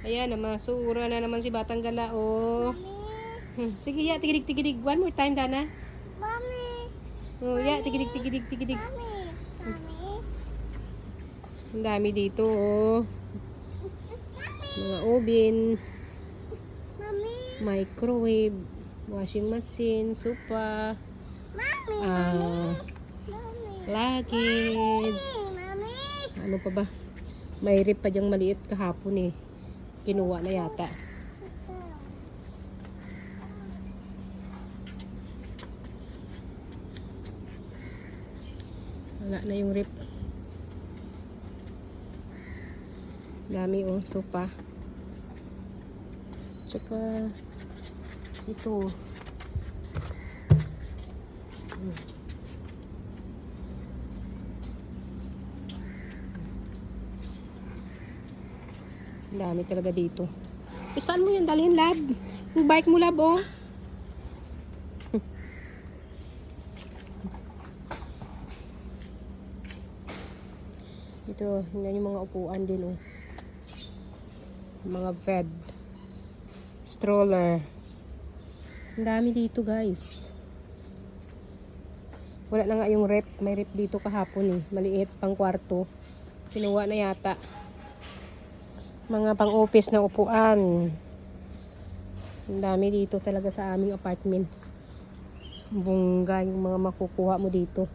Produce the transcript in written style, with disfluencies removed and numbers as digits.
Ayan, namasura na naman si Batang Gala, oh. Mami. Sige, ya, tigidig. One more time, Dana. Mami. Oh, ya, tigidig. Mami. Mami. Ang dami dito, oh. Mga oven, Mami. microwave, washing machine, sofa, Mami. ah, Mami. luggage. Mami. Ano pa ba? May rip pa dyang maliit kahapon eh. Kinuha na yata. Wala na yung rip. Dami oh, sopa. Tsaka ito. Dami talaga dito. Saan mo yan dalhin, lab? Yung bike mo, lab, oh. Ito, yan yung mga upuan din, oh. Mga bed. Stroller. Ang dami dito, guys. Wala na nga yung rep. May rep dito kahapon, eh. Maliit, pang kwarto. Kinuha na yata. Mga pang-office na upuan. Ang dami dito talaga sa aming apartment. Bongga yung mga makukuha mo dito.